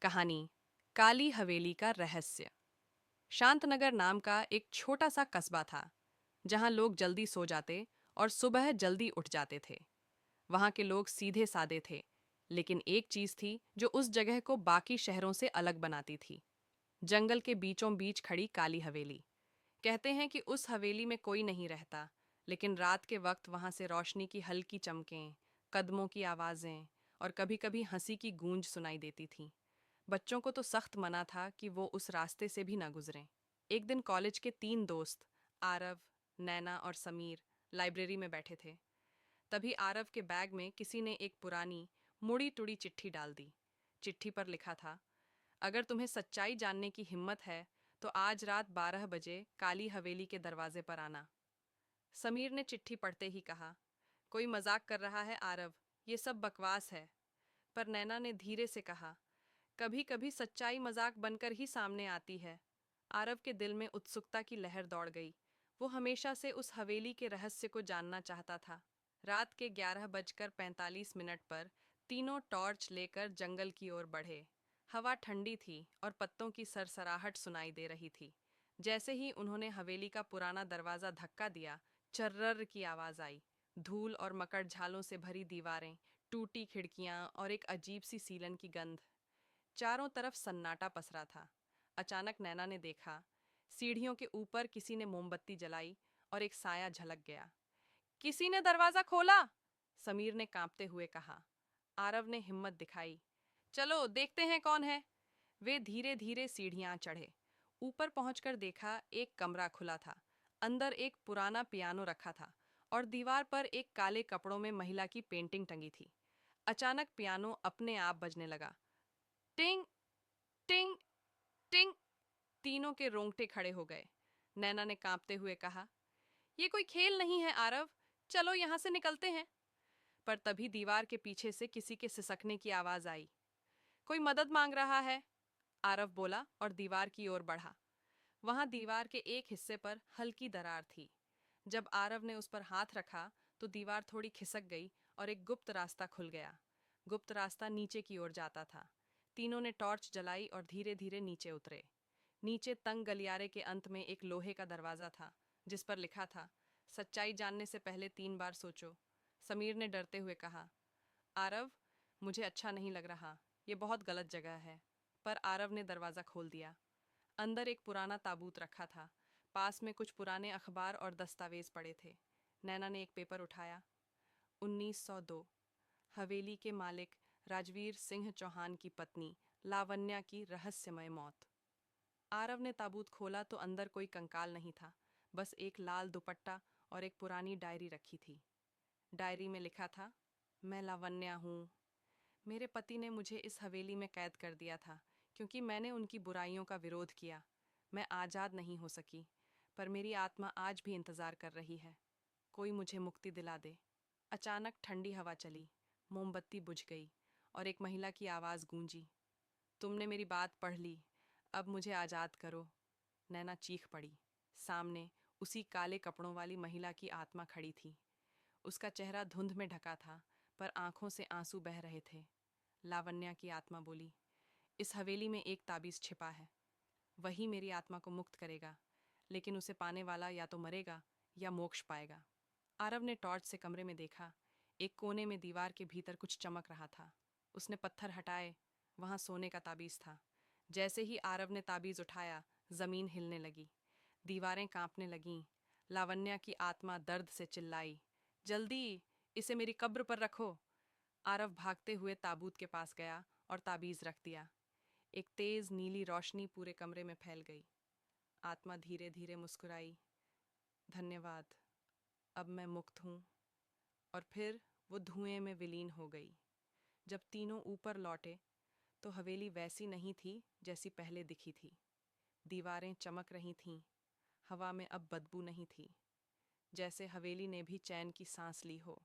कहानी काली हवेली का रहस्य। शांतनगर नाम का एक छोटा सा कस्बा था जहां लोग जल्दी सो जाते और सुबह जल्दी उठ जाते थे। वहां के लोग सीधे सादे थे, लेकिन एक चीज थी जो उस जगह को बाकी शहरों से अलग बनाती थी। जंगल के बीचों बीच खड़ी काली हवेली। कहते हैं कि उस हवेली में कोई नहीं रहता, लेकिन रात के वक्त वहां से रोशनी की हल्की चमकें, कदमों की आवाजें और कभी कभी हंसी की गूंज सुनाई देती थी। बच्चों को तो सख्त मना था कि वो उस रास्ते से भी ना गुजरें। एक दिन कॉलेज के तीन दोस्त, आरव, नैना और समीर, लाइब्रेरी में बैठे थे। तभी आरव के बैग में किसी ने एक पुरानी मुड़ी तुड़ी चिट्ठी डाल दी। चिट्ठी पर लिखा था, अगर तुम्हें सच्चाई जानने की हिम्मत है तो आज रात 12 बजे काली हवेली के दरवाजे पर आना। समीर ने चिट्ठी पढ़ते ही कहा, कोई मजाक कर रहा है आरव, ये सब बकवास है। पर नैना ने धीरे से कहा, कभी कभी सच्चाई मजाक बनकर ही सामने आती है। आरव के दिल में उत्सुकता की लहर दौड़ गई। वो हमेशा से उस हवेली के रहस्य को जानना चाहता था। रात के 11 बजकर 45 मिनट पर तीनों टॉर्च लेकर जंगल की ओर बढ़े। हवा ठंडी थी और पत्तों की सरसराहट सुनाई दे रही थी। जैसे ही उन्होंने हवेली का पुराना दरवाजा धक्का दिया, चर्रर की आवाज आई। धूल और मकड़ झालों से भरी दीवारें, टूटी खिड़कियां और एक अजीब सी सीलन की गंध। चारों तरफ सन्नाटा पसरा था। अचानक नैना ने देखा, सीढ़ियों के ऊपर किसी ने मोमबत्ती जलाई और एक साया झलक गया। किसी ने दरवाजा खोला, समीर ने कांपते हुए कहा। आरव ने हिम्मत दिखाई, चलो देखते हैं कौन है। वे धीरे धीरे सीढ़ियां चढ़े। ऊपर पहुंचकर देखा, एक कमरा खुला था। अंदर एक पुराना पियानो रखा था और दीवार पर एक काले कपड़ों में महिला की पेंटिंग टंगी थी। अचानक पियानो अपने आप बजने लगा। टिंग टिंग टिंग। तीनों के रोंगटे खड़े हो गए। नैना ने कांपते हुए कहा, ये कोई खेल नहीं है आरव, चलो यहां से निकलते हैं। पर तभी दीवार के पीछे से किसी के सिसकने की आवाज आई। कोई मदद मांग रहा है, आरव बोला और दीवार की ओर बढ़ा। वहां दीवार के एक हिस्से पर हल्की दरार थी। जब आरव ने उस पर हाथ रखा तो दीवार थोड़ी खिसक गई और एक गुप्त रास्ता खुल गया। गुप्त रास्ता नीचे की ओर जाता था। तीनों ने टॉर्च जलाई और धीरे धीरे नीचे उतरे। नीचे तंग गलियारे के अंत में एक लोहे का दरवाजा था, जिस पर लिखा था, सच्चाई जानने से पहले 3 बार सोचो। समीर ने डरते हुए कहा, आरव, मुझे अच्छा नहीं लग रहा, ये बहुत गलत जगह है। पर आरव ने दरवाज़ा खोल दिया। अंदर एक पुराना ताबूत रखा था। पास में कुछ पुराने अखबार और दस्तावेज पड़े थे। नैना ने एक पेपर उठाया। 1902। हवेली के मालिक राजवीर सिंह चौहान की पत्नी लावण्या की रहस्यमय मौत। आरव ने ताबूत खोला तो अंदर कोई कंकाल नहीं था, बस एक लाल दुपट्टा और एक पुरानी डायरी रखी थी। डायरी में लिखा था, मैं लावण्या हूँ। मेरे पति ने मुझे इस हवेली में कैद कर दिया था क्योंकि मैंने उनकी बुराइयों का विरोध किया। मैं आज़ाद नहीं हो सकी, पर मेरी आत्मा आज भी इंतज़ार कर रही है। कोई मुझे मुक्ति दिला दे। अचानक ठंडी हवा चली, मोमबत्ती बुझ गई और एक महिला की आवाज़ गूंजी, तुमने मेरी बात पढ़ ली, अब मुझे आज़ाद करो। नैना चीख पड़ी। सामने उसी काले कपड़ों वाली महिला की आत्मा खड़ी थी। उसका चेहरा धुंध में ढका था, पर आंखों से आंसू बह रहे थे। लावण्या की आत्मा बोली, इस हवेली में एक ताबीज छिपा है, वही मेरी आत्मा को मुक्त करेगा, लेकिन उसे पाने वाला या तो मरेगा या मोक्ष पाएगा। आरव ने टॉर्च से कमरे में देखा। एक कोने में दीवार के भीतर कुछ चमक रहा था। उसने पत्थर हटाए, वहां सोने का ताबीज था। जैसे ही आरव ने ताबीज उठाया, जमीन हिलने लगी, दीवारें कांपने लगीं। लावण्या की आत्मा दर्द से चिल्लाई, जल्दी इसे मेरी कब्र पर रखो। आरव भागते हुए ताबूत के पास गया और ताबीज रख दिया। एक तेज नीली रोशनी पूरे कमरे में फैल गई। आत्मा धीरे धीरे मुस्कुराई, धन्यवाद, अब मैं मुक्त हूँ। और फिर वो धुएं में विलीन हो गई। जब तीनों ऊपर लौटे तो हवेली वैसी नहीं थी जैसी पहले दिखी थी। दीवारें चमक रही थीं, हवा में अब बदबू नहीं थी, जैसे हवेली ने भी चैन की सांस ली हो।